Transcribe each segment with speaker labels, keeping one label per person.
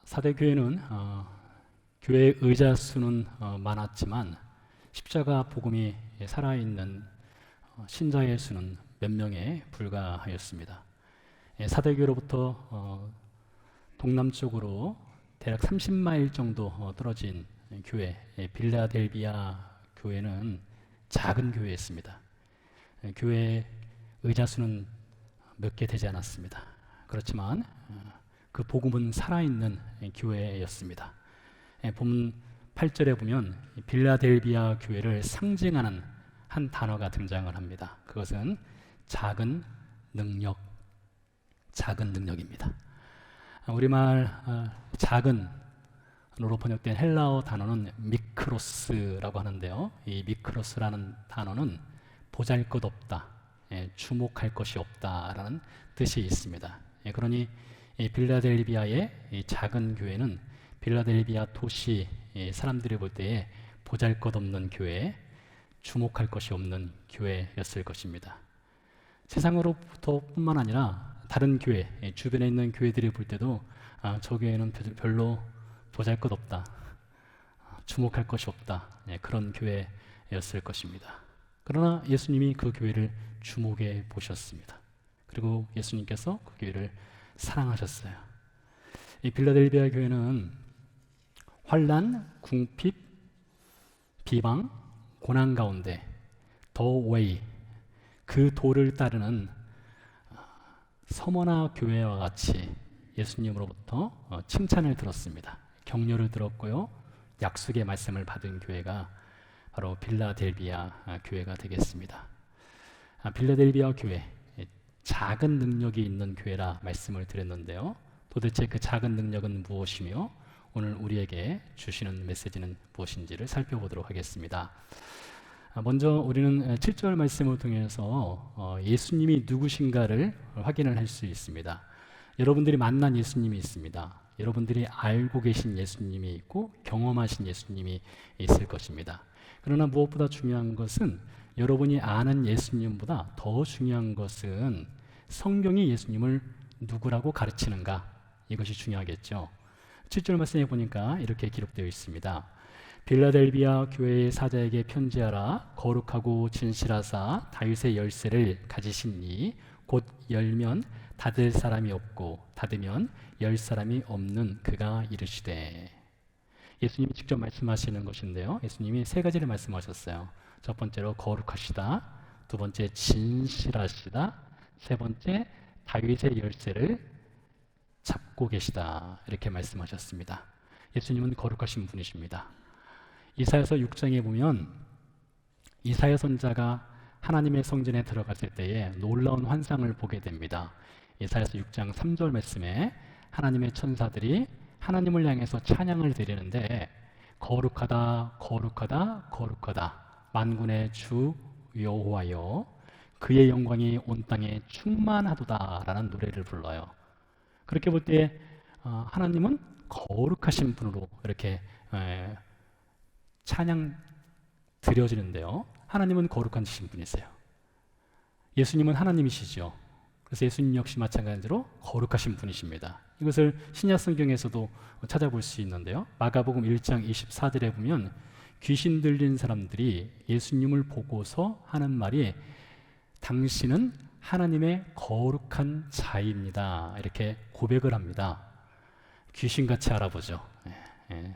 Speaker 1: 사대교회는 교회 의자 수는 많았지만 십자가 복음이 살아있는 신자의 수는 몇 명에 불과하였습니다. 사대교회로부터 동남쪽으로 대략 30마일 정도 떨어진 교회 빌라델비아 교회는 작은 교회였습니다. 교회 의자 수는 몇 개 되지 않았습니다. 그렇지만 그 복음은 살아있는 교회였습니다. 본문 8절에 보면 빌라델비아 교회를 상징하는 한 단어가 등장을 합니다. 그것은 작은 능력입니다. 우리말 작은으로 번역된 헬라어 단어는 미크로스라고 하는데요. 이 미크로스라는 단어는 보잘것없다, 주목할 것이 없다라는 뜻이 있습니다. 그러니 빌라델비아의 이 작은 교회는 빌라델비아 도시 사람들이 볼 때에 보잘것없는 교회, 주목할 것이 없는 교회였을 것입니다. 세상으로부터뿐만 아니라 다른 교회, 주변에 있는 교회들이 볼 때도 저 교회는 별로 보잘것없다, 주목할 것이 없다, 그런 교회였을 것입니다. 그러나 예수님이 그 교회를 주목해 보셨습니다. 그리고 예수님께서 그 교회를 사랑하셨어요. 이 빌라델비아 교회는 환난, 궁핍, 비방, 고난 가운데 더 웨이, 그 도를 따르는 서머나 교회와 같이 예수님으로부터 칭찬을 들었습니다. 격려를 들었고요. 약속의 말씀을 받은 교회가 바로 빌라델비아 교회가 되겠습니다. 빌라델비아 교회, 작은 능력이 있는 교회라 말씀을 드렸는데요. 도대체 그 작은 능력은 무엇이며 오늘 우리에게 주시는 메시지는 무엇인지를 살펴보도록 하겠습니다. 먼저 우리는 7절 말씀을 통해서 예수님이 누구신가를 확인을 할 수 있습니다. 여러분들이 만난 예수님이 있습니다. 여러분들이 알고 계신 예수님이 있고 경험하신 예수님이 있을 것입니다. 그러나 무엇보다 중요한 것은 여러분이 아는 예수님보다 더 중요한 것은 성경이 예수님을 누구라고 가르치는가, 이것이 중요하겠죠. 7절 말씀에 보니까 이렇게 기록되어 있습니다. 빌라델비아 교회의 사자에게 편지하라. 거룩하고 진실하사 다윗의 열쇠를 가지신 이 곧 열면 닫을 사람이 없고 닫으면 열 사람이 없는 그가 이르시되. 예수님이 직접 말씀하시는 것인데요. 예수님이 세 가지를 말씀하셨어요. 첫 번째로 거룩하시다, 두 번째 진실하시다, 세 번째 다윗의 열쇠를 잡고 계시다, 이렇게 말씀하셨습니다. 예수님은 거룩하신 분이십니다. 이사야서 6장에 보면 이사야 선지자가 하나님의 성전에 들어갔을 때에 놀라운 환상을 보게 됩니다. 이사야서 6장 3절 말씀에 하나님의 천사들이 하나님을 향해서 찬양을 드리는데 거룩하다 거룩하다 거룩하다 만군의 주 여호와여 그의 영광이 온 땅에 충만하도다라는 노래를 불러요. 그렇게 볼 때 하나님은 거룩하신 분으로 이렇게 찬양 드려지는데요. 하나님은 거룩하신 분이세요. 예수님은 하나님이시죠. 그래서 예수님 역시 마찬가지로 거룩하신 분이십니다. 이것을 신약 성경에서도 찾아볼 수 있는데요. 마가복음 1장 24절에 보면 귀신 들린 사람들이 예수님을 보고서 하는 말이 당신은 하나님의 거룩한 자입니다, 이렇게 고백을 합니다. 귀신같이 알아보죠.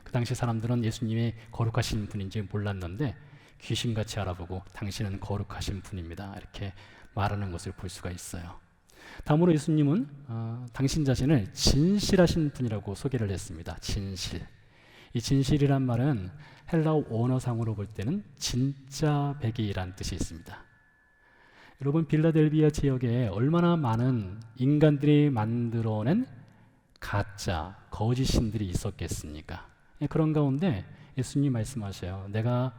Speaker 1: 그 당시 사람들은 예수님이 거룩하신 분인지 몰랐는데 귀신같이 알아보고 당신은 거룩하신 분입니다, 이렇게 말하는 것을 볼 수가 있어요. 다음으로 예수님은 당신 자신을 진실하신 분이라고 소개를 했습니다. 진실. 이 진실이란 말은 헬라어 원어상으로 볼 때는 진짜 백이라는 뜻이 있습니다. 여러분, 빌라델비아 지역에 얼마나 많은 인간들이 만들어낸 가짜, 거짓 신들이 있었겠습니까? 그런 가운데 예수님이 말씀하셔요. 내가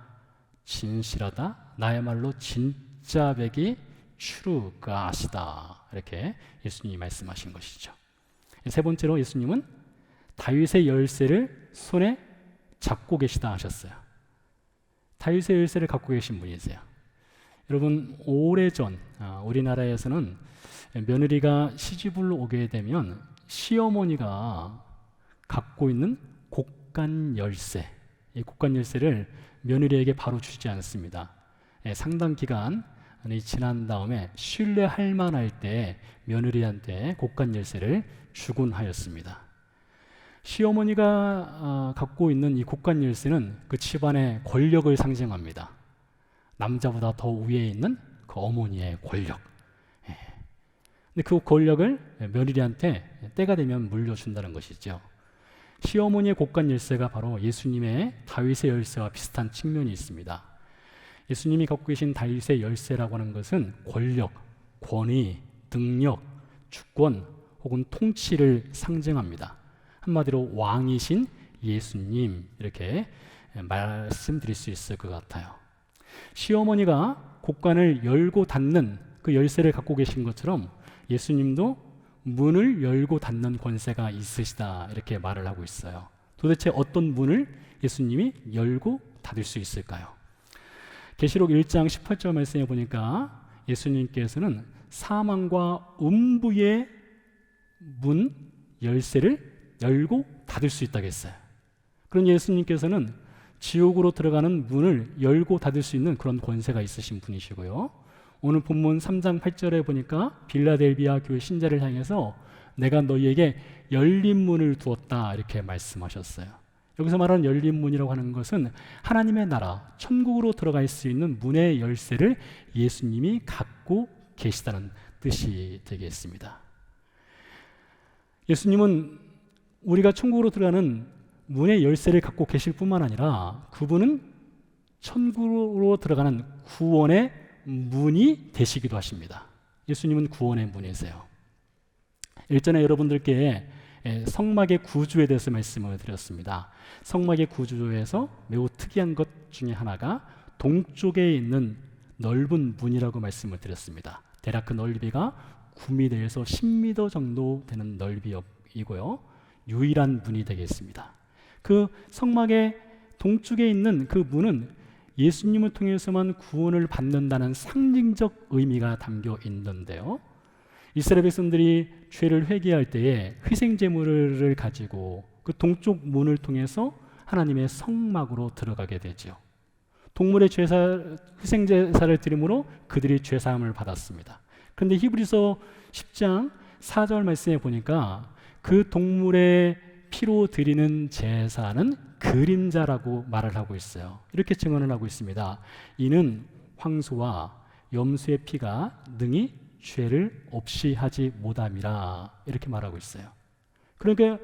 Speaker 1: 진실하다, 나야말로 진짜 백이 추루가 아시다, 이렇게 예수님이 말씀하신 것이죠. 세 번째로 예수님은 다윗의 열쇠를 손에 잡고 계시다 하셨어요. 다윗의 열쇠를 갖고 계신 분이세요. 여러분, 오래전 우리나라에서는 며느리가 시집을 오게 되면 시어머니가 갖고 있는 곡간 열쇠, 이 곡간 열쇠를 며느리에게 바로 주지 않습니다. 상당 기간이 지난 다음에 신뢰할 만할 때 며느리한테 곡간 열쇠를 주곤 하였습니다. 시어머니가 갖고 있는 이 곡간 열쇠는 그 집안의 권력을 상징합니다. 남자보다 더 위에 있는 그 어머니의 권력. 근데 그 권력을 며느리한테 때가 되면 물려준다는 것이죠. 시어머니의 곡간 열쇠가 바로 예수님의 다윗의 열쇠와 비슷한 측면이 있습니다. 예수님이 갖고 계신 다윗의 열쇠라고 하는 것은 권력, 권위, 능력, 주권 혹은 통치를 상징합니다. 한마디로 왕이신 예수님, 이렇게 말씀드릴 수 있을 것 같아요. 시어머니가 곡간을 열고 닫는 그 열쇠를 갖고 계신 것처럼 예수님도 문을 열고 닫는 권세가 있으시다, 이렇게 말을 하고 있어요. 도대체 어떤 문을 예수님이 열고 닫을 수 있을까요? 계시록 1장 18절 말씀에 보니까 예수님께서는 사망과 음부의 문 열쇠를 열고 닫을 수 있다고 했어요. 그런 예수님께서는 지옥으로 들어가는 문을 열고 닫을 수 있는 그런 권세가 있으신 분이시고요. 오늘 본문 3장 8절에 보니까 빌라델비아 교회 신자를 향해서 내가 너희에게 열린 문을 두었다, 이렇게 말씀하셨어요. 여기서 말하는 열린 문이라고 하는 것은 하나님의 나라, 천국으로 들어갈 수 있는 문의 열쇠를 예수님이 갖고 계시다는 뜻이 되겠습니다. 예수님은 우리가 천국으로 들어가는 문의 열쇠를 갖고 계실 뿐만 아니라 그분은 천국으로 들어가는 구원의 문이 되시기도 하십니다. 예수님은 구원의 문이세요. 일전에 여러분들께 성막의 구주에 대해서 말씀을 드렸습니다. 성막의 구주에서 매우 특이한 것 중에 하나가 동쪽에 있는 넓은 문이라고 말씀을 드렸습니다. 대략 그 넓이가 9m에서 10m 정도 되는 넓이이고요. 유일한 문이 되겠습니다. 그 성막의 동쪽에 있는 그 문은 예수님을 통해서만 구원을 받는다는 상징적 의미가 담겨 있는데요. 이스라엘 백성들이 죄를 회개할 때에 희생제물을 가지고 그 동쪽 문을 통해서 하나님의 성막으로 들어가게 되죠. 동물의 희생제사를 드림으로 그들이 죄사함을 받았습니다. 그런데 히브리서 10장 4절 말씀에 보니까 그 동물의 피로 드리는 제사는 그림자라고 말을 하고 있어요. 이렇게 증언을 하고 있습니다. 이는 황소와 염소의 피가 능히 죄를 없이 하지 못함이라, 이렇게 말하고 있어요. 그러니까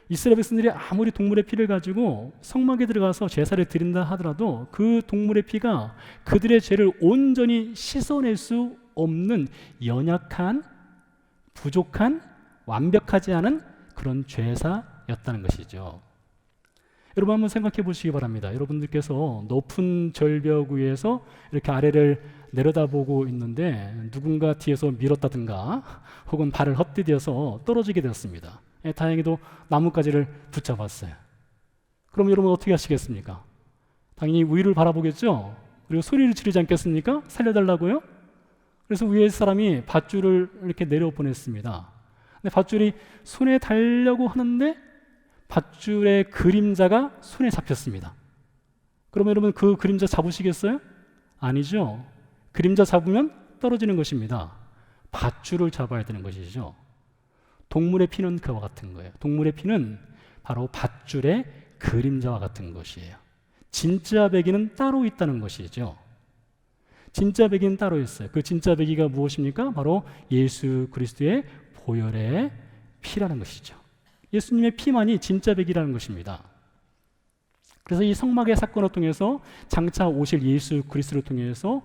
Speaker 1: 이스라엘 백성들이 아무리 동물의 피를 가지고 성막에 들어가서 제사를 드린다 하더라도 그 동물의 피가 그들의 죄를 온전히 씻어낼 수 없는 연약한, 부족한, 완벽하지 않은 그런 제사였다는 것이죠. 여러분 한번 생각해 보시기 바랍니다. 여러분들께서 높은 절벽 위에서 이렇게 아래를 내려다보고 있는데 누군가 뒤에서 밀었다든가 혹은 발을 헛디뎌서 떨어지게 되었습니다. 다행히도 나뭇가지를 붙잡았어요. 그럼 여러분 어떻게 하시겠습니까? 당연히 위를 바라보겠죠? 그리고 소리를 지르지 않겠습니까? 살려달라고요? 그래서 위에 사람이 밧줄을 이렇게 내려보냈습니다. 근데 밧줄이 손에 닿으려고 하는데 밧줄의 그림자가 손에 잡혔습니다. 그러면 여러분 그 그림자 잡으시겠어요? 아니죠. 그림자 잡으면 떨어지는 것입니다. 밧줄을 잡아야 되는 것이죠. 동물의 피는 그와 같은 거예요. 동물의 피는 바로 밧줄의 그림자와 같은 것이에요. 진짜 배기는 따로 있다는 것이죠. 진짜 배기는 따로 있어요. 그 진짜 배기가 무엇입니까? 바로 예수 그리스도의 보혈의 피라는 것이죠. 예수님의 피만이 진짜 배기라는 것입니다. 그래서 이 성막의 사건을 통해서 장차 오실 예수 그리스도를 통해서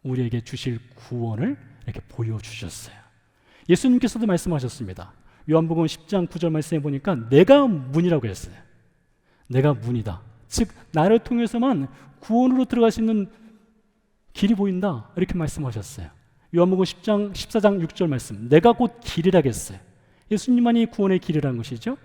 Speaker 1: 우리에게 주실 구원을 이렇게 보여주셨어요. 예수님께서도 말씀하셨습니다. 요한복음 10장 9절 말씀해 보니까 내가 문이라고 했어요. 내가 문이다. 즉 나를 통해서만 구원으로 들어갈 수 있는 길이 보인다, 이렇게 말씀하셨어요. 요한복음 14장 6절 말씀, 내가 곧 길이라고 했어요. 예수님만이 구원의 길이라는 것이죠.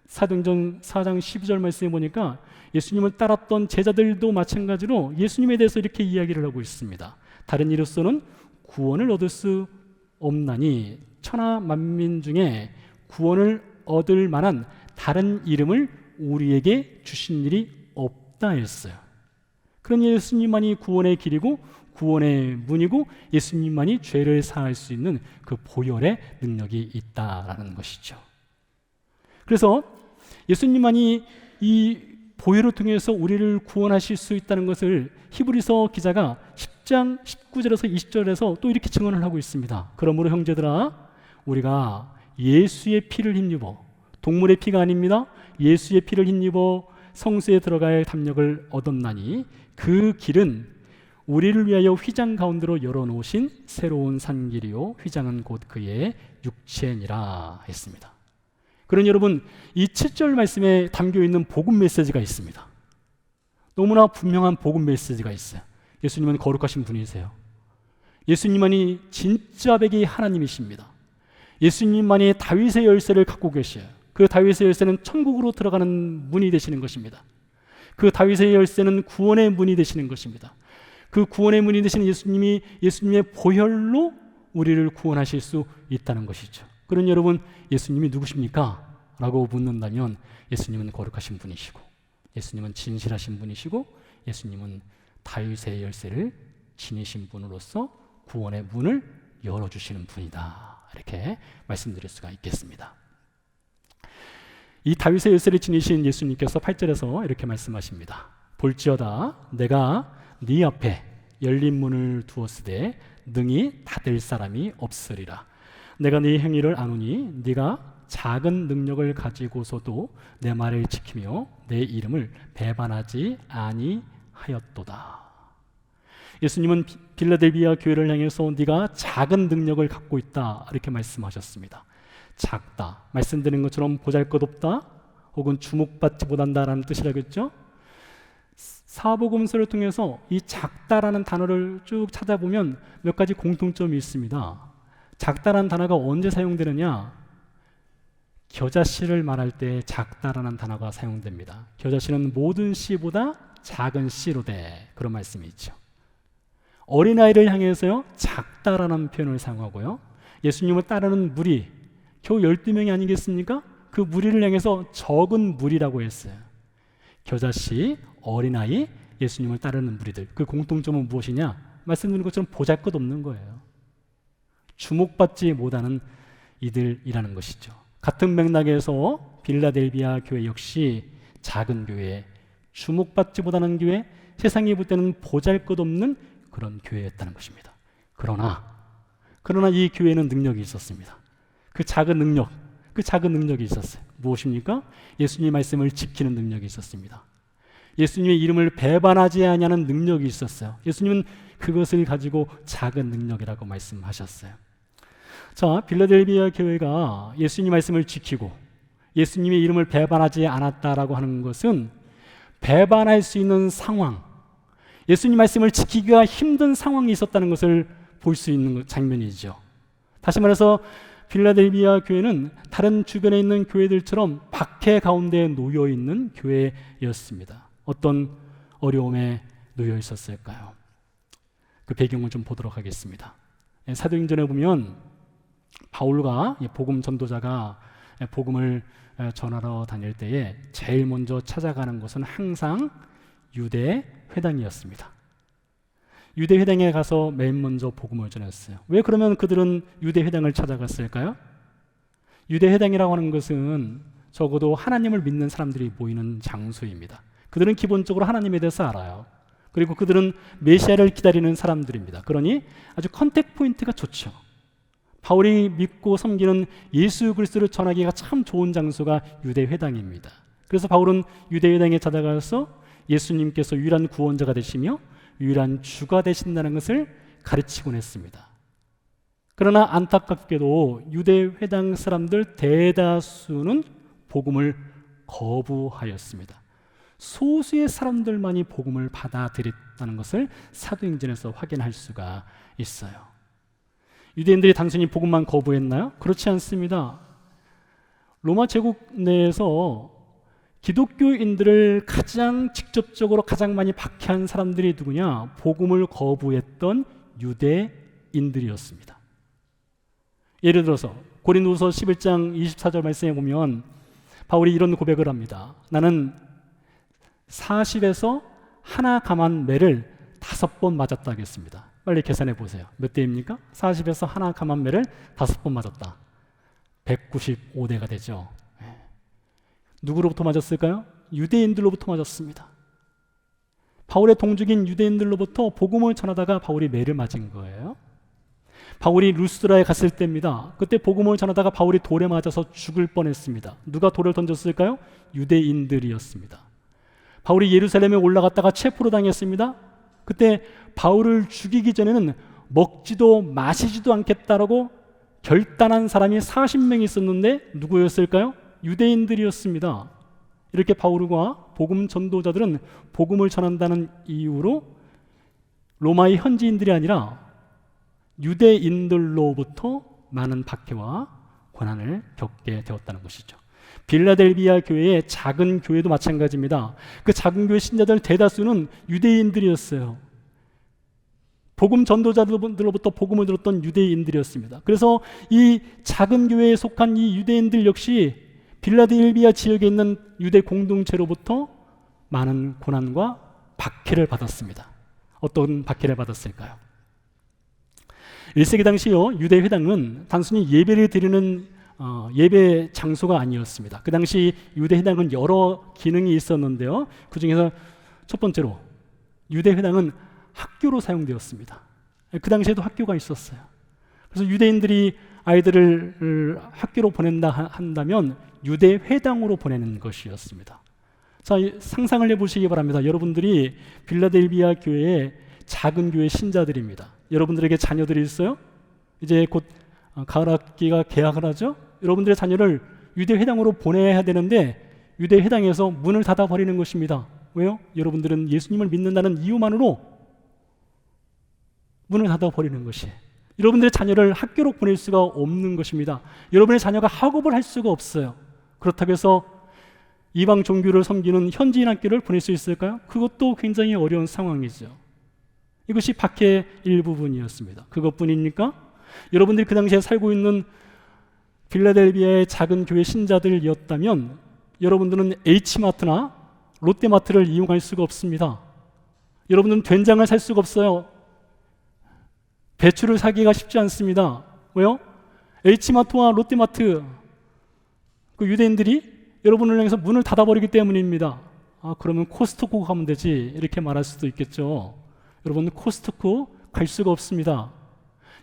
Speaker 1: 사도행전 4장 12절 말씀해 보니까 예수님을 따랐던 제자들도 마찬가지로 예수님에 대해서 이렇게 이야기를 하고 있습니다. 다른 이로서는 구원을 얻을 수 없나니 천하 만민 중에 구원을 얻을 만한 다른 이름을 우리에게 주신 일이 없다 했어요. 그러니 예수님만이 구원의 길이고 구원의 문이고 예수님만이 죄를 사할 수 있는 그 보혈의 능력이 있다라는 것이죠. 그래서 예수님만이 이 보혈을 통해서 우리를 구원하실 수 있다는 것을 히브리서 기자가 10장 19절에서 20절에서 또 이렇게 증언을 하고 있습니다. 그러므로 형제들아, 우리가 예수의 피를 힘입어, 동물의 피가 아닙니다. 예수의 피를 힘입어 성수에 들어갈 담력을 얻었나니 그 길은 우리를 위하여 휘장 가운데로 열어놓으신 새로운 산길이요 휘장은 곧 그의 육체니라 했습니다. 그러니 여러분, 이 7절 말씀에 담겨있는 복음 메시지가 있습니다. 너무나 분명한 복음 메시지가 있어요. 예수님은 거룩하신 분이세요. 예수님만이 진짜 백이 하나님이십니다. 예수님만이 다윗의 열쇠를 갖고 계셔요. 그 다윗의 열쇠는 천국으로 들어가는 문이 되시는 것입니다. 그 다윗의 열쇠는 구원의 문이 되시는 것입니다. 그 구원의 문이 되시는 예수님이 예수님의 보혈로 우리를 구원하실 수 있다는 것이죠. 그러니 여러분, 예수님이 누구십니까? 라고 묻는다면 예수님은 거룩하신 분이시고 예수님은 진실하신 분이시고 예수님은 다윗의 열쇠를 지니신 분으로서 구원의 문을 열어주시는 분이다. 이렇게 말씀드릴 수가 있겠습니다. 이 다윗의 열쇠를 지니신 예수님께서 8절에서 이렇게 말씀하십니다. 볼지어다 내가 네 앞에 열린 문을 두었으되 능히 닫을 사람이 없으리라. 내가 네 행위를 아노니 네가 작은 능력을 가지고서도 내 말을 지키며 내 이름을 배반하지 아니하였도다. 예수님은 빌라델비아 교회를 향해서 네가 작은 능력을 갖고 있다 이렇게 말씀하셨습니다. 작다, 말씀드린 것처럼 보잘것없다 혹은 주목받지 못한다라는 뜻이라겠죠. 사복음서를 통해서 이 작다라는 단어를 쭉 찾아보면 몇 가지 공통점이 있습니다. 작다라는 단어가 언제 사용되느냐? 겨자씨를 말할 때 작다라는 단어가 사용됩니다. 겨자씨는 모든 씨보다 작은 씨로 돼, 그런 말씀이 있죠. 어린아이를 향해서요 작다라는 표현을 사용하고요, 예수님을 따르는 무리 겨우 12명이 아니겠습니까? 그 무리를 향해서 적은 무리라고 했어요. 겨자씨, 어린아이, 예수님을 따르는 무리들, 그 공통점은 무엇이냐? 말씀드린 것처럼 보잘것없는 거예요. 주목받지 못하는 이들이라는 것이죠. 같은 맥락에서 빌라델비아 교회 역시 작은 교회, 주목받지 못하는 교회, 세상이 볼 때는 보잘것없는 그런 교회였다는 것입니다. 그러나 이 교회는 능력이 있었습니다. 그 작은 능력이 있었어요. 무엇입니까? 예수님의 말씀을 지키는 능력이 있었습니다. 예수님의 이름을 배반하지 아니하는 능력이 있었어요. 예수님은 그것을 가지고 작은 능력이라고 말씀하셨어요. 자, 빌라델비아 교회가 예수님 말씀을 지키고 예수님의 이름을 배반하지 않았다라고 하는 것은 배반할 수 있는 상황, 예수님 말씀을 지키기가 힘든 상황이 있었다는 것을 볼 수 있는 장면이죠. 다시 말해서 빌라델비아 교회는 다른 주변에 있는 교회들처럼 박해 가운데 놓여 있는 교회였습니다. 어떤 어려움에 놓여 있었을까요? 그 배경을 좀 보도록 하겠습니다. 사도행전에 보면 바울과 복음 전도자가 복음을 전하러 다닐 때에 제일 먼저 찾아가는 곳은 항상 유대 회당이었습니다. 유대 회당에 가서 맨 먼저 복음을 전했어요. 왜 그러면 그들은 유대 회당을 찾아갔을까요? 유대 회당이라고 하는 것은 적어도 하나님을 믿는 사람들이 모이는 장소입니다. 그들은 기본적으로 하나님에 대해서 알아요. 그리고 그들은 메시아를 기다리는 사람들입니다. 그러니 아주 컨택 포인트가 좋죠. 바울이 믿고 섬기는 예수 그리스도를 전하기가 참 좋은 장소가 유대 회당입니다. 그래서 바울은 유대 회당에 찾아가서 예수님께서 유일한 구원자가 되시며 유일한 주가 되신다는 것을 가르치곤 했습니다. 그러나 안타깝게도 유대 회당 사람들 대다수는 복음을 거부하였습니다. 소수의 사람들만이 복음을 받아들였다는 것을 사도행전에서 확인할 수가 있어요. 유대인들이 단순히 복음만 거부했나요? 그렇지 않습니다. 로마 제국 내에서 기독교인들을 가장 직접적으로 가장 많이 박해한 사람들이 누구냐? 복음을 거부했던 유대인들이었습니다. 예를 들어서 고린도후서 11장 24절 말씀에 보면 바울이 이런 고백을 합니다. 나는 40에서 하나 감한 매를 5번 맞았다 하겠습니다. 빨리 계산해 보세요. 몇 대입니까? 40에서 하나 감한 매를 5번 맞았다. 195대가 되죠. 누구로부터 맞았을까요? 유대인들로부터 맞았습니다. 바울의 동족인 유대인들로부터 복음을 전하다가 바울이 매를 맞은 거예요. 바울이 루스드라에 갔을 때입니다. 그때 복음을 전하다가 바울이 돌에 맞아서 죽을 뻔했습니다. 누가 돌을 던졌을까요? 유대인들이었습니다. 바울이 예루살렘에 올라갔다가 체포로 당했습니다. 그때 바울을 죽이기 전에는 먹지도 마시지도 않겠다라고 결단한 사람이 40명이 있었는데 누구였을까요? 유대인들이었습니다. 이렇게 바울과 복음 전도자들은 복음을 전한다는 이유로 로마의 현지인들이 아니라 유대인들로부터 많은 박해와 고난을 겪게 되었다는 것이죠. 빌라델비아 교회의 작은 교회도 마찬가지입니다. 그 작은 교회 신자들 대다수는 유대인들이었어요. 복음 전도자들로부터 복음을 들었던 유대인들이었습니다. 그래서 이 작은 교회에 속한 이 유대인들 역시 빌라델비아 지역에 있는 유대 공동체로부터 많은 고난과 박해를 받았습니다. 어떤 박해를 받았을까요? 1세기 당시요, 유대 회당은 단순히 예배를 드리는 예배 장소가 아니었습니다. 그 당시 유대 회당은 여러 기능이 있었는데요. 그 중에서 첫 번째로 유대 회당은 학교로 사용되었습니다. 그 당시에도 학교가 있었어요. 그래서 유대인들이 아이들을 학교로 보낸다 한다면 유대 회당으로 보내는 것이었습니다. 자, 상상을 해보시기 바랍니다. 여러분들이 빌라델비아 교회의 작은 교회 신자들입니다. 여러분들에게 자녀들이 있어요? 이제 곧 가을 학기가 개학을 하죠? 여러분들의 자녀를 유대 회당으로 보내야 되는데 유대 회당에서 문을 닫아 버리는 것입니다. 왜요? 여러분들은 예수님을 믿는다는 이유만으로 문을 닫아 버리는 것이 여러분들의 자녀를 학교로 보낼 수가 없는 것입니다. 여러분의 자녀가 학업을 할 수가 없어요. 그렇다고 해서 이방 종교를 섬기는 현지인 학교를 보낼 수 있을까요? 그것도 굉장히 어려운 상황이죠. 이것이 박해의 일부분이었습니다. 그것뿐입니까? 여러분들이 그 당시에 살고 있는 빌라델비아의 작은 교회 신자들이었다면 여러분들은 H마트나 롯데마트를 이용할 수가 없습니다. 여러분들은 된장을 살 수가 없어요. 배추를 사기가 쉽지 않습니다. 왜요? H마트와 롯데마트 그 유대인들이 여러분을 향해서 문을 닫아버리기 때문입니다. 그러면 코스트코 가면 되지 이렇게 말할 수도 있겠죠. 여러분 코스트코 갈 수가 없습니다.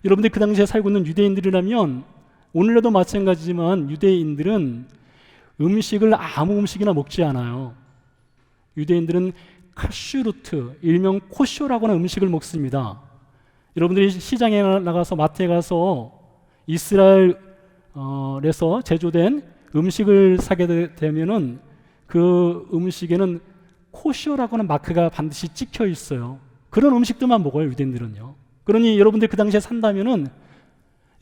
Speaker 1: 여러분들이 그 당시에 살고 있는 유대인들이라면 오늘날도 마찬가지지만 유대인들은 음식을 아무 음식이나 먹지 않아요. 유대인들은 카슈루트, 일명 코쇼라고 하는 음식을 먹습니다. 여러분들이 시장에 나가서 마트에 가서 이스라엘에서 제조된 음식을 사게 되면은 그 음식에는 코쇼라고 하는 마크가 반드시 찍혀 있어요. 그런 음식들만 먹어요, 유대인들은요. 그러니 여러분들 그 당시에 산다면은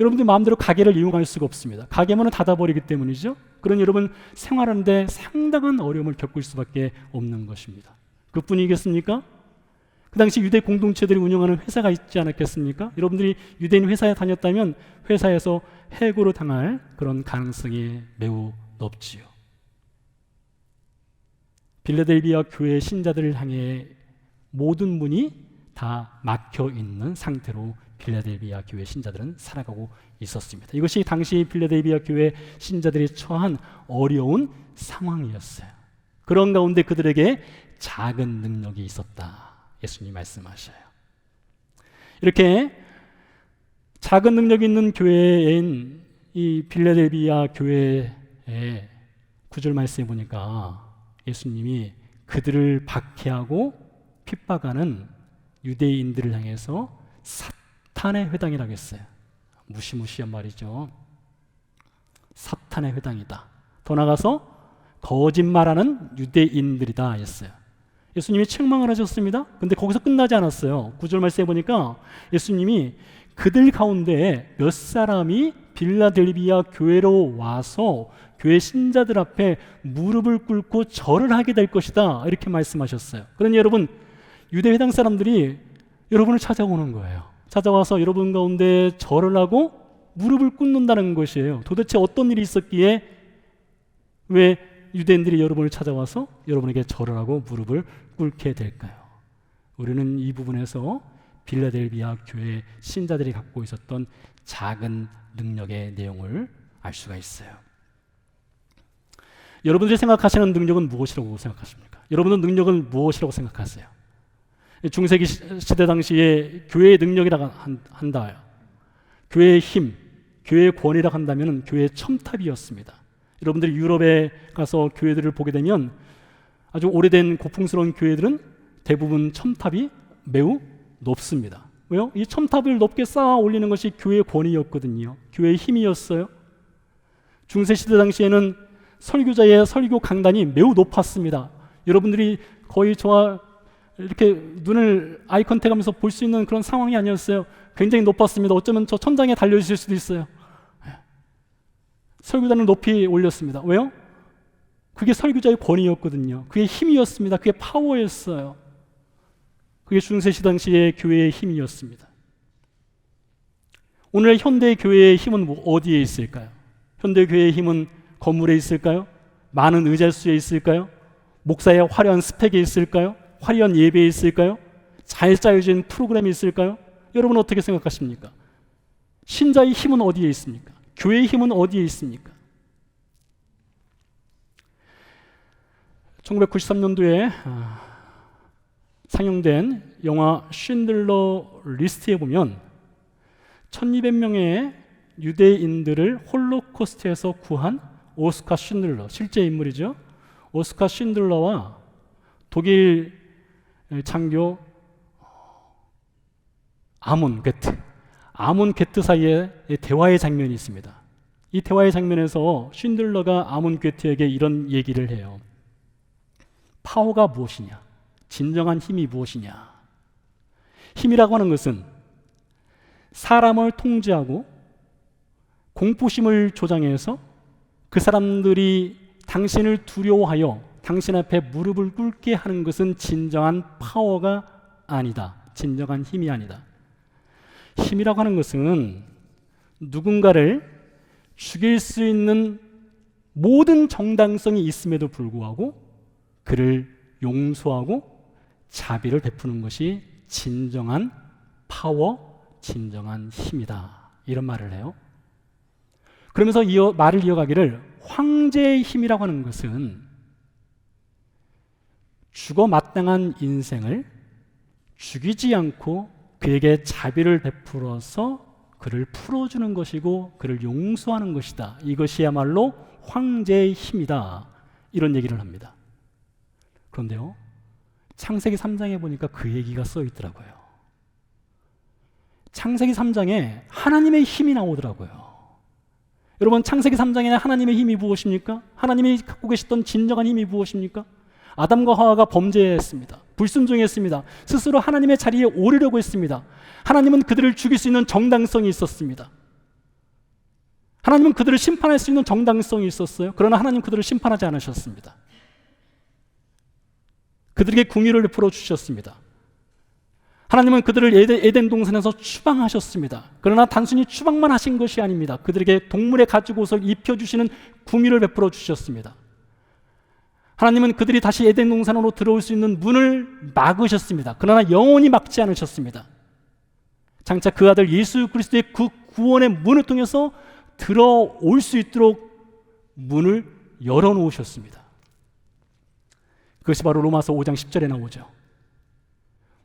Speaker 1: 여러분들 마음대로 가게를 이용할 수가 없습니다. 가게 문을 닫아버리기 때문이죠. 그러니 여러분 생활하는데 상당한 어려움을 겪을 수밖에 없는 것입니다. 그뿐이겠습니까? 그 당시 유대 공동체들이 운영하는 회사가 있지 않았겠습니까? 여러분들이 유대인 회사에 다녔다면 회사에서 해고를 당할 그런 가능성이 매우 높지요. 빌라델비아 교회 신자들을 향해 모든 문이 다 막혀 있는 상태로 빌라델비아 교회 신자들은 살아가고 있었습니다. 이것이 당시 빌라델비아 교회 신자들이 처한 어려운 상황이었어요. 그런 가운데 그들에게 작은 능력이 있었다. 예수님이 말씀하셔요. 이렇게 작은 능력이 있는 교회인 이 빌라델비아 교회의 9절 말씀에 보니까 예수님이 그들을 박해하고 핍박하는 유대인들을 향해서 사탄의 회당이라고 했어요. 무시무시한 말이죠. 사탄의 회당이다. 더 나아가서 거짓말하는 유대인들이다 했어요. 예수님이 책망을 하셨습니다. 근데 거기서 끝나지 않았어요. 9절 말씀에 보니까 예수님이 그들 가운데 몇 사람이 빌라델비아 교회로 와서 교회 신자들 앞에 무릎을 꿇고 절을 하게 될 것이다 이렇게 말씀하셨어요. 그러니 여러분 유대 회당 사람들이 여러분을 찾아오는 거예요. 찾아와서 여러분 가운데 절을 하고 무릎을 꿇는다는 것이에요. 도대체 어떤 일이 있었기에 왜 유대인들이 여러분을 찾아와서 여러분에게 절을 하고 무릎을 꿇게 될까요? 우리는 이 부분에서 빌라델비아 교회 신자들이 갖고 있었던 작은 능력의 내용을 알 수가 있어요. 여러분들이 생각하시는 능력은 무엇이라고 생각하십니까? 여러분은 능력을 무엇이라고 생각하세요? 중세기 시대 당시에 교회의 능력이라고 한다, 교회의 힘, 교회의 권위라고 한다면 교회의 첨탑이었습니다. 여러분들이 유럽에 가서 교회들을 보게 되면 아주 오래된 고풍스러운 교회들은 대부분 첨탑이 매우 높습니다. 왜요? 이 첨탑을 높게 쌓아 올리는 것이 교회의 권위였거든요. 교회의 힘이었어요. 중세시대 당시에는 설교자의 설교 강단이 매우 높았습니다. 여러분들이 거의 저와 이렇게 눈을 아이 컨택하면서 볼 수 있는 그런 상황이 아니었어요. 굉장히 높았습니다. 어쩌면 저 천장에 달려있을 수도 있어요. 설교단을 높이 올렸습니다. 왜요? 그게 설교자의 권위였거든요. 그게 힘이었습니다. 그게 파워였어요. 그게 중세시 당시의 교회의 힘이었습니다. 오늘 현대 교회의 힘은 어디에 있을까요? 현대 교회의 힘은 건물에 있을까요? 많은 의자 수에 있을까요? 목사의 화려한 스펙에 있을까요? 화려한 예배에 있을까요? 잘 짜여진 프로그램이 있을까요? 여러분 어떻게 생각하십니까? 신자의 힘은 어디에 있습니까? 교회의 힘은 어디에 있습니까? 1993년도에 상영된 영화 쉰들러 리스트에 보면 1200명의 유대인들을 홀로코스트에서 구한 오스카 쉰들러, 실제 인물이죠. 오스카 쉰들러와 독일 장교 아몬 게트 사이에 대화의 장면이 있습니다. 이 대화의 장면에서 쉰들러가 아몬 게트에게 이런 얘기를 해요. 파워가 무엇이냐? 진정한 힘이 무엇이냐? 힘이라고 하는 것은 사람을 통제하고 공포심을 조장해서 그 사람들이 당신을 두려워하여 당신 앞에 무릎을 꿇게 하는 것은 진정한 파워가 아니다. 진정한 힘이 아니다. 힘이라고 하는 것은 누군가를 죽일 수 있는 모든 정당성이 있음에도 불구하고 그를 용서하고 자비를 베푸는 것이 진정한 파워, 진정한 힘이다. 이런 말을 해요. 그러면서 말을 이어가기를 황제의 힘이라고 하는 것은 죽어 마땅한 인생을 죽이지 않고 그에게 자비를 베풀어서 그를 풀어주는 것이고 그를 용서하는 것이다. 이것이야말로 황제의 힘이다. 이런 얘기를 합니다. 그런데요, 창세기 3장에 보니까 그 얘기가 써 있더라고요. 창세기 3장에 하나님의 힘이 나오더라고요. 여러분, 창세기 3장에 하나님의 힘이 무엇입니까? 하나님이 갖고 계셨던 진정한 힘이 무엇입니까? 아담과 하와가 범죄했습니다. 불순종했습니다. 스스로 하나님의 자리에 오르려고 했습니다. 하나님은 그들을 죽일 수 있는 정당성이 있었습니다. 하나님은 그들을 심판할 수 있는 정당성이 있었어요. 그러나 하나님 그들을 심판하지 않으셨습니다. 그들에게 궁유를 베풀어 주셨습니다. 하나님은 그들을 에덴 동산에서 추방하셨습니다. 그러나 단순히 추방만 하신 것이 아닙니다. 그들에게 동물의 가죽옷을 입혀주시는 궁유를 베풀어 주셨습니다. 하나님은 그들이 다시 에덴 동산으로 들어올 수 있는 문을 막으셨습니다. 그러나 영원히 막지 않으셨습니다. 장차 그 아들 예수 그리스도의 그 구원의 문을 통해서 들어올 수 있도록 문을 열어놓으셨습니다. 그것이 바로 로마서 5장 10절에 나오죠.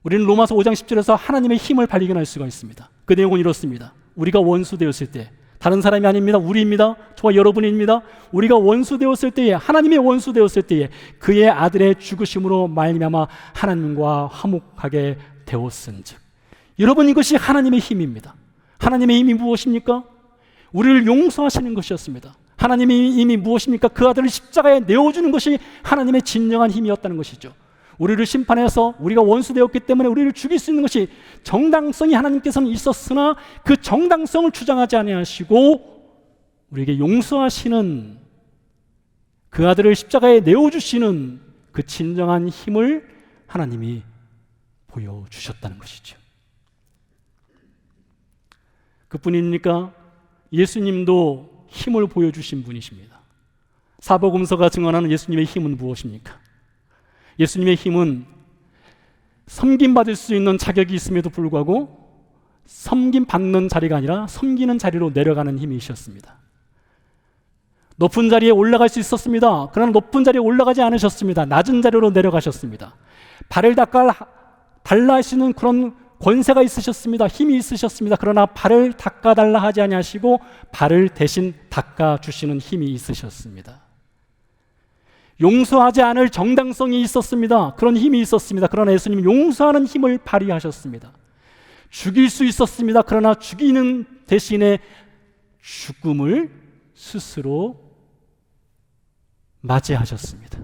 Speaker 1: 우리는 로마서 5장 10절에서 하나님의 힘을 발견할 수가 있습니다. 그 내용은 이렇습니다. 우리가 원수 되었을 때, 다른 사람이 아닙니다. 우리입니다. 저와 여러분입니다. 우리가 원수 되었을 때에, 하나님의 원수 되었을 때에 그의 아들의 죽으심으로 말미암아 하나님과 화목하게 되었은즉. 여러분, 이것이 하나님의 힘입니다. 하나님의 힘이 무엇입니까? 우리를 용서하시는 것이었습니다. 하나님의 힘이 무엇입니까? 그 아들을 십자가에 내어주는 것이 하나님의 진정한 힘이었다는 것이죠. 우리를 심판해서 우리가 원수되었기 때문에 우리를 죽일 수 있는 것이 정당성이 하나님께서는 있었으나 그 정당성을 주장하지 아니하시고 우리에게 용서하시는 그 아들을 십자가에 내어주시는 그 진정한 힘을 하나님이 보여주셨다는 것이죠. 그뿐입니까? 예수님도 힘을 보여주신 분이십니다. 사복음서가 증언하는 예수님의 힘은 무엇입니까? 예수님의 힘은 섬김받을 수 있는 자격이 있음에도 불구하고 섬김받는 자리가 아니라 섬기는 자리로 내려가는 힘이셨습니다. 높은 자리에 올라갈 수 있었습니다. 그러나 높은 자리에 올라가지 않으셨습니다. 낮은 자리로 내려가셨습니다. 발을 달라 하시는 그런 권세가 있으셨습니다. 힘이 있으셨습니다. 그러나 발을 닦아달라 하지 아니하시고 발을 대신 닦아주시는 힘이 있으셨습니다. 용서하지 않을 정당성이 있었습니다. 그런 힘이 있었습니다. 그러나 예수님은 용서하는 힘을 발휘하셨습니다. 죽일 수 있었습니다. 그러나 죽이는 대신에 죽음을 스스로 맞이하셨습니다.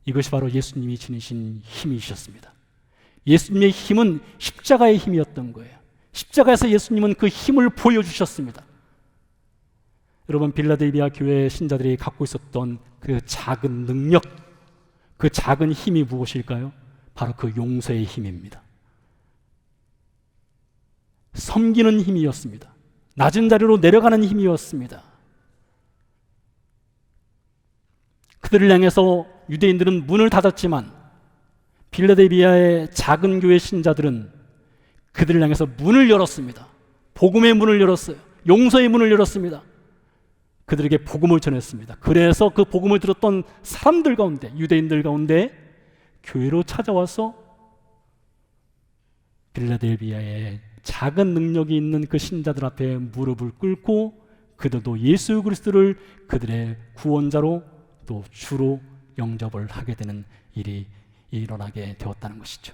Speaker 1: 이것이 바로 예수님이 지니신 힘이셨습니다. 예수님의 힘은 십자가의 힘이었던 거예요. 십자가에서 예수님은 그 힘을 보여주셨습니다. 여러분, 빌라델비아 교회 신자들이 갖고 있었던 그 작은 능력, 그 작은 힘이 무엇일까요? 바로 그 용서의 힘입니다. 섬기는 힘이었습니다. 낮은 자리로 내려가는 힘이었습니다. 그들을 향해서 유대인들은 문을 닫았지만 빌라델비아의 작은 교회 신자들은 그들을 향해서 문을 열었습니다. 복음의 문을 열었어요. 용서의 문을 열었습니다. 그들에게 복음을 전했습니다. 그래서 그 복음을 들었던 사람들 가운데, 유대인들 가운데 교회로 찾아와서 빌라델비아의 작은 능력이 있는 그 신자들 앞에 무릎을 꿇고 그들도 예수 그리스도를 그들의 구원자로 또 주로 영접을 하게 되는 일이 일어나게 되었다는 것이죠.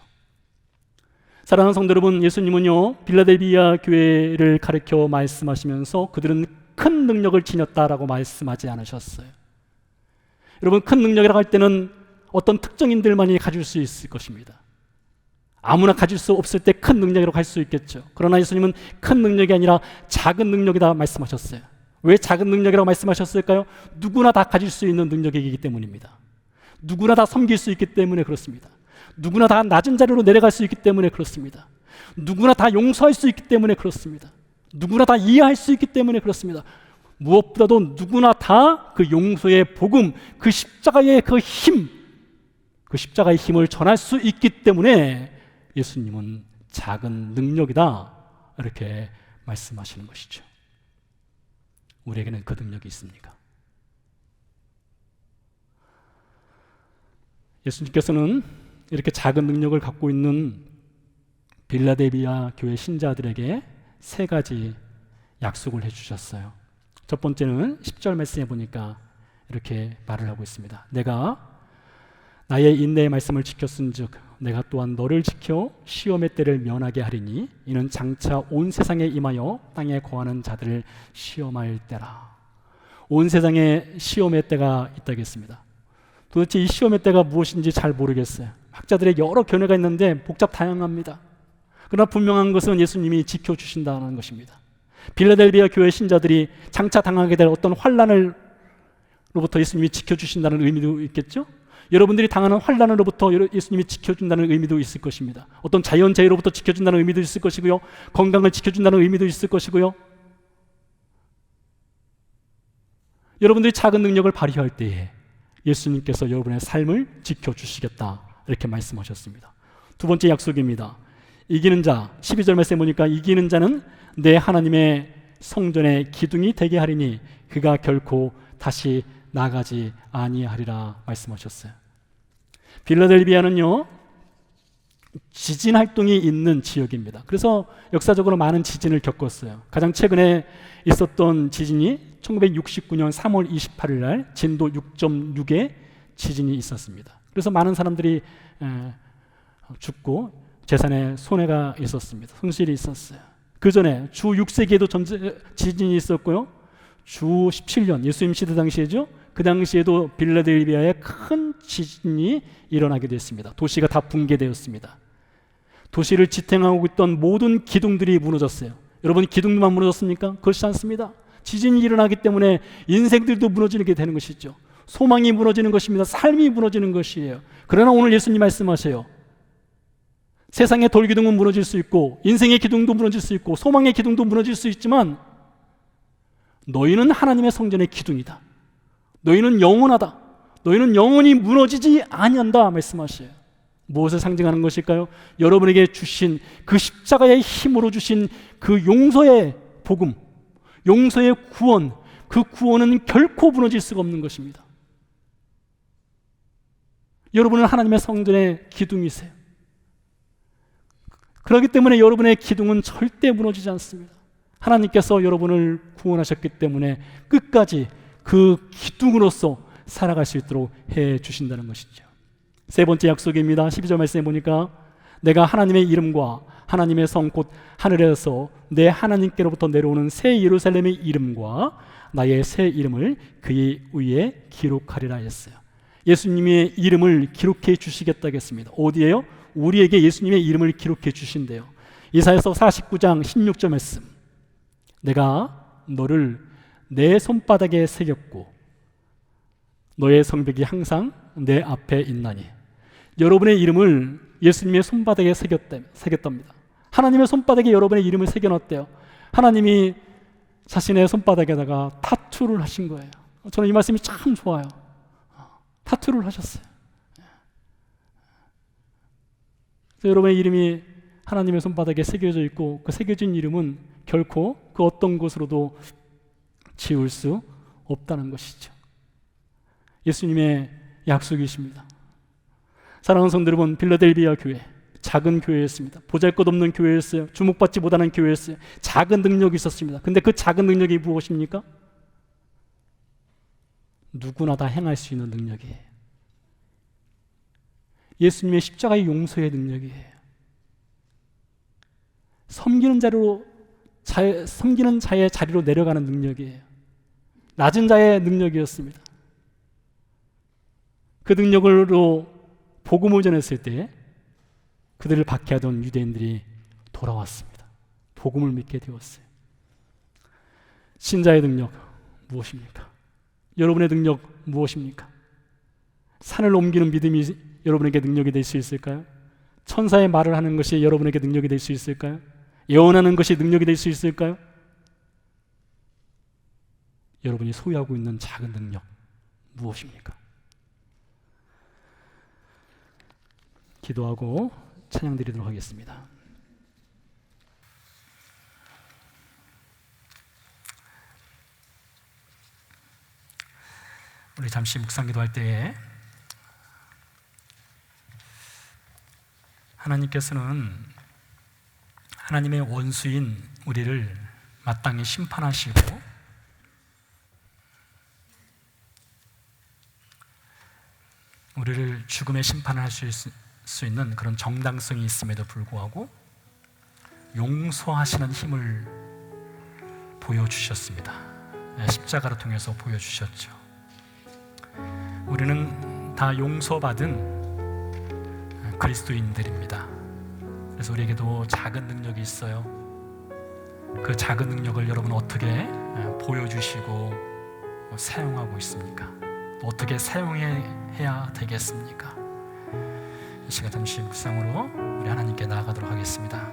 Speaker 1: 사랑하는 성도 여러분, 예수님은요 빌라델비아 교회를 가리켜 말씀하시면서 그들은 큰 능력을 지녔다라고 말씀하지 않으셨어요. 여러분, 큰 능력이라고 할 때는 어떤 특정인들만이 가질 수 있을 것입니다. 아무나 가질 수 없을 때 큰 능력이라고 할 수 있겠죠. 그러나 예수님은 큰 능력이 아니라 작은 능력이다 말씀하셨어요. 왜 작은 능력이라고 말씀하셨을까요? 누구나 다 가질 수 있는 능력이기 때문입니다. 누구나 다 섬길 수 있기 때문에 그렇습니다. 누구나 다 낮은 자리로 내려갈 수 있기 때문에 그렇습니다. 누구나 다 용서할 수 있기 때문에 그렇습니다. 누구나 다 이해할 수 있기 때문에 그렇습니다. 무엇보다도 누구나 다 그 용서의 복음, 그 십자가의 그 힘, 그 십자가의 힘을 전할 수 있기 때문에 예수님은 작은 능력이다 이렇게 말씀하시는 것이죠. 우리에게는 그 능력이 있습니까? 예수님께서는 이렇게 작은 능력을 갖고 있는 빌라델비아 교회 신자들에게 세 가지 약속을 해주셨어요. 첫 번째는 10절 말씀에 보니까 이렇게 말을 하고 있습니다. 내가 나의 인내의 말씀을 지켰은즉 내가 또한 너를 지켜 시험의 때를 면하게 하리니 이는 장차 온 세상에 임하여 땅에 거하는 자들을 시험할 때라. 온 세상에 시험의 때가 있다겠습니다. 도대체 이 시험의 때가 무엇인지 잘 모르겠어요. 학자들의 여러 견해가 있는데 복잡 다양합니다. 그러나 분명한 것은 예수님이 지켜주신다는 것입니다. 빌라델비아 교회 신자들이 장차 당하게 될 어떤 환난으로부터 예수님이 지켜주신다는 의미도 있겠죠? 여러분들이 당하는 환난으로부터 예수님이 지켜준다는 의미도 있을 것입니다. 어떤 자연재해로부터 지켜준다는 의미도 있을 것이고요. 건강을 지켜준다는 의미도 있을 것이고요. 여러분들이 작은 능력을 발휘할 때에 예수님께서 여러분의 삶을 지켜주시겠다 이렇게 말씀하셨습니다. 두 번째 약속입니다. 이기는 자, 12절 말씀에 보니까 이기는 자는 내 하나님의 성전의 기둥이 되게 하리니 그가 결코 다시 나가지 아니하리라 말씀하셨어요. 빌라델비아는요 지진 활동이 있는 지역입니다. 그래서 역사적으로 많은 지진을 겪었어요. 가장 최근에 있었던 지진이 1969년 3월 28일 날 진도 6.6의 지진이 있었습니다. 그래서 많은 사람들이 죽고 재산에 손해가 있었습니다. 손실이 있었어요. 그 전에 주 6세기에도 지진이 있었고요. 주 17년 예수님 시대 당시에죠. 그 당시에도 빌라델비아에 큰 지진이 일어나게 됐습니다. 도시가 다 붕괴되었습니다. 도시를 지탱하고 있던 모든 기둥들이 무너졌어요. 여러분, 기둥만 무너졌습니까? 그렇지 않습니다. 지진이 일어나기 때문에 인생들도 무너지게 되는 것이죠. 소망이 무너지는 것입니다. 삶이 무너지는 것이에요. 그러나 오늘 예수님 말씀하세요. 세상의 돌기둥은 무너질 수 있고 인생의 기둥도 무너질 수 있고 소망의 기둥도 무너질 수 있지만 너희는 하나님의 성전의 기둥이다. 너희는 영원하다. 너희는 영원히 무너지지 아니한다 말씀하셔요. 무엇을 상징하는 것일까요? 여러분에게 주신 그 십자가의 힘으로 주신 그 용서의 복음, 용서의 구원, 그 구원은 결코 무너질 수가 없는 것입니다. 여러분은 하나님의 성전의 기둥이세요. 그렇기 때문에 여러분의 기둥은 절대 무너지지 않습니다. 하나님께서 여러분을 구원하셨기 때문에 끝까지 그 기둥으로서 살아갈 수 있도록 해 주신다는 것이죠. 세 번째 약속입니다. 12절 말씀에 보니까 내가 하나님의 이름과 하나님의 성 곧 하늘에서 내 하나님께로부터 내려오는 새 예루살렘의 이름과 나의 새 이름을 그의 위에 기록하리라 했어요. 예수님의 이름을 기록해 주시겠다고 했습니다. 어디에요? 우리에게 예수님의 이름을 기록해 주신대요. 이사야서 49장 16절 말씀. 내가 너를 내 손바닥에 새겼고 너의 성벽이 항상 내 앞에 있나니. 여러분의 이름을 예수님의 손바닥에 새겼답니다. 하나님의 손바닥에 여러분의 이름을 새겨놨대요. 하나님이 자신의 손바닥에다가 타투를 하신 거예요. 저는 이 말씀이 참 좋아요. 타투를 하셨어요. 여러분의 이름이 하나님의 손바닥에 새겨져 있고 그 새겨진 이름은 결코 그 어떤 곳으로도 지울 수 없다는 것이죠. 예수님의 약속이십니다. 사랑하는 성도 여러분, 빌라델비아 교회 작은 교회였습니다. 보잘것없는 교회였어요. 주목받지 못하는 교회였어요. 작은 능력이 있었습니다. 근데 그 작은 능력이 무엇입니까? 누구나 다 행할 수 있는 능력이에요. 예수님의 십자가의 용서의 능력이에요. 섬기는 자의 자리로 내려가는 능력이에요. 낮은 자의 능력이었습니다. 그 능력으로 복음을 전했을 때 그들을 박해하던 유대인들이 돌아왔습니다. 복음을 믿게 되었어요. 신자의 능력 무엇입니까? 여러분의 능력 무엇입니까? 산을 옮기는 믿음이 여러분에게 능력이 될 수 있을까요? 천사의 말을 하는 것이 여러분에게 능력이 될 수 있을까요? 예언하는 것이 능력이 될 수 있을까요? 여러분이 소유하고 있는 작은 능력 무엇입니까? 기도하고 찬양 드리도록 하겠습니다. 우리 잠시 묵상 기도할 때에 하나님께서는 하나님의 원수인 우리를 마땅히 심판하시고 우리를 죽음의 심판을 할 수 있는 그런 정당성이 있음에도 불구하고 용서하시는 힘을 보여주셨습니다. 십자가를 통해서 보여주셨죠. 우리는 다 용서받은 그리스도인들입니다. 그래서 우리에게도 작은 능력이 있어요. 그 작은 능력을 여러분 어떻게 보여주시고 사용하고 있습니까? 어떻게 사용해야 되겠습니까? 이 시간 잠시 묵상으로 우리 하나님께 나아가도록 하겠습니다.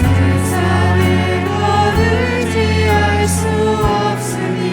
Speaker 2: 세상에 널 의지할 수 없으니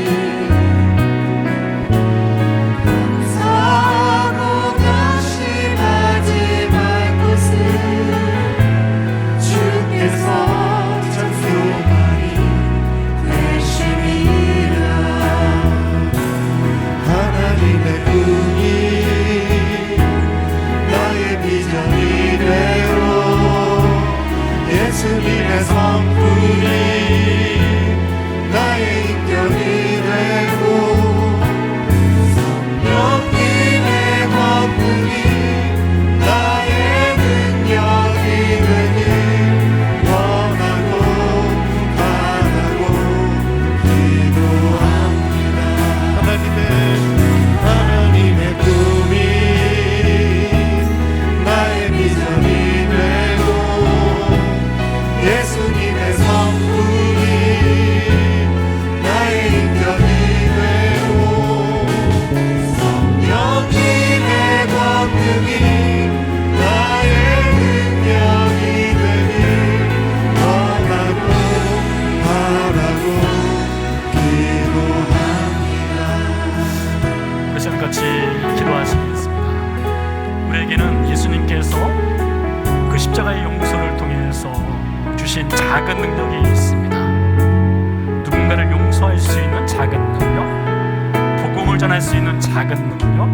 Speaker 1: 전할 수 있는 작은 능력,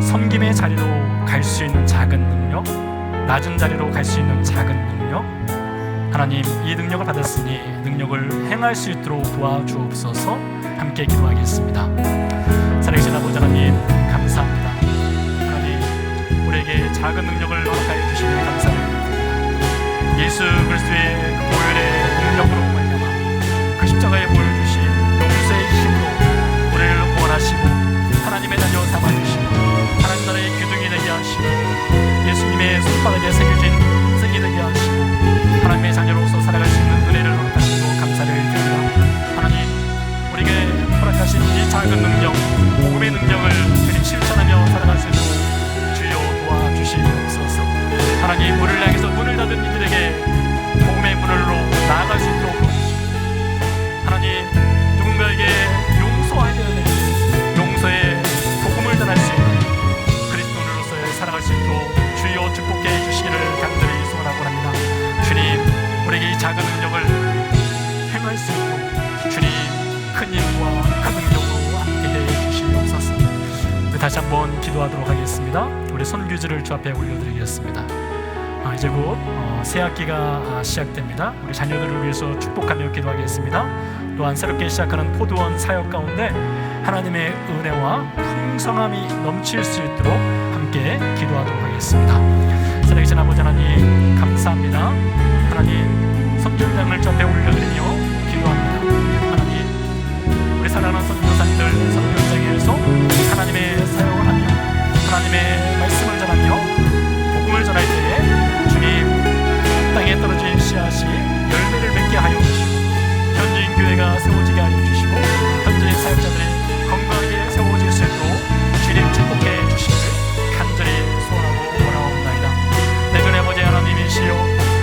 Speaker 1: 섬김의 자리로 갈 수 있는 작은 능력, 낮은 자리로 갈 수 있는 작은 능력, 하나님 이 능력을 받았으니 능력을 행할 수 있도록 도와주옵소서. 함께 기도하겠습니다. 살아계신 아버지 하나님 감사합니다. 하나님 우리에게 작은 능력을 허락하여 주시니 감사를 드립니다. 예수 그리스도의 보혈의 능력으로 말미암아 그 십자가에 보여주신 용서의 힘으로 우리를 구원하시고 하나님의 자녀 삼아주시고 하나님 나라의 기둥이 되게 하시고 예수님의 손바닥에 새겨진 끈이 되게 하시고 하나님의 자녀로서 살아갈 수 있는 은혜를 허락하시고 감사를 드립니다. 하나님 우리에게 허락하신 이 작은 능력, 복음의 능력을 주님 실천하며 살아갈 수 있도록 주여 도와주시옵소서. 하나님 우리를 향해서 문을 닫은 이들에게 복음의 문으로 나아갈 수 있도록 도와주시고 하나님 누군가에게 용서해야 되는 용서의 복음을 전할 수 있는 그리스도인으로서의 살아갈 수 있도록 주여 축복해 주시기를 간절히 소원하고 합니다. 주님 우리에게 이 작은 능력을 행할 수 있고 주님 큰 힘과 큰 능력으로 함께해 주시옵소서. 다시 한번 기도하도록 하겠습니다. 우리 선교지를 주 앞에 올려드리겠습니다. 이제 곧 새 학기가 시작됩니다. 우리 자녀들을 위해서 축복하며 기도하겠습니다. 또한 새롭게 시작하는 포도원 사역 가운데 하나님의 은혜와 풍성함이 넘칠 수 있도록 함께 기도하도록 하겠습니다. 살아계신 아버지 하나님 감사합니다. 하나님 선교장을 주 앞에 올려드리며 기도합니다. 하나님 우리 사랑하는 선교사님들 선교장에서 하나님의 사역을 하며 하나님의 말씀을 전하며 복음을 전할 때에 주님 땅에 떨어진 씨앗이 열매를 맺게 하여 주시고 현지인 교회가 세워지게 하여 주시고 현지인 사역자들이 건강하게 세워질 수 있도록 주님 축복해 주시기를 간절히 소원하고 원하옵나이다. 내 주의 아버지 하나님이시여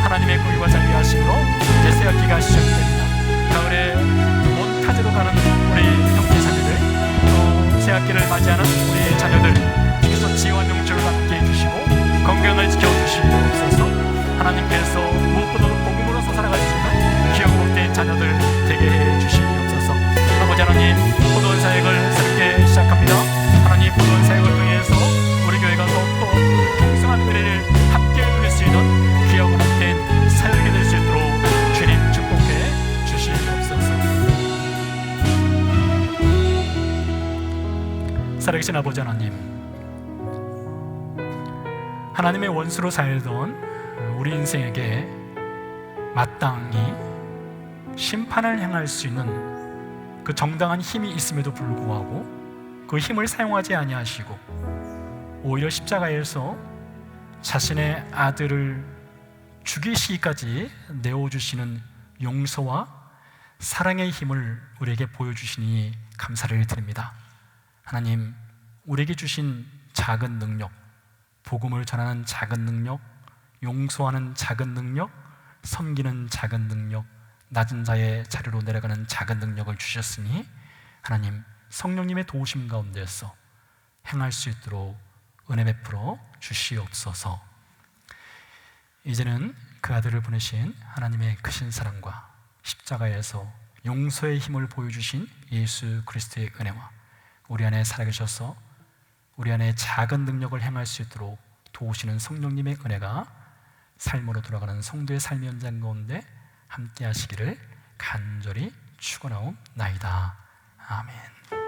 Speaker 1: 하나님의 구유가 자비하심으로 이제 새 학기가 시작됩니다. 가을에 온 타지로 가는 우리 형제 자매들 또 새 학기를 맞이하는 우리 자녀들 주께서 지혜와 명철을 함께 해주시고 건강을 지켜주시옵소서. 하나님께서 무엇보다도 복음으로서 살아갈 수 있는 귀하고 복된 자녀들 되게 해주시옵소서. 아버지 하나님 포도원 사역을 새롭게 시작합니다. 하나님 포도원 사역을 통해서 우리 교회가 더욱더 풍성한 은혜를 함께 누릴 수 있는 귀하고 복된 사역이 될 수 있도록 주님 축복해 주시옵소서. 살아계신 아버지 하나님 하나님의 원수로 살던 우리 인생에게 마땅히 심판을 행할 수 있는 그 정당한 힘이 있음에도 불구하고 그 힘을 사용하지 아니하시고 오히려 십자가에서 자신의 아들을 죽이시기까지 내어주시는 용서와 사랑의 힘을 우리에게 보여주시니 감사를 드립니다. 하나님 우리에게 주신 작은 능력, 복음을 전하는 작은 능력, 용서하는 작은 능력, 섬기는 작은 능력, 낮은 자의 자리로 내려가는 작은 능력을 주셨으니 하나님 성령님의 도우심 가운데서 행할 수 있도록 은혜 베풀어 주시옵소서. 이제는 그 아들을 보내신 하나님의 크신 사랑과 십자가에서 용서의 힘을 보여주신 예수 그리스도의 은혜와 우리 안에 살아계셔서 우리 안에 작은 능력을 행할 수 있도록 도우시는 성령님의 은혜가 삶으로 돌아가는 성도의 삶의 현장 가운데 함께 하시기를 간절히 축원하옵나이다. 아멘.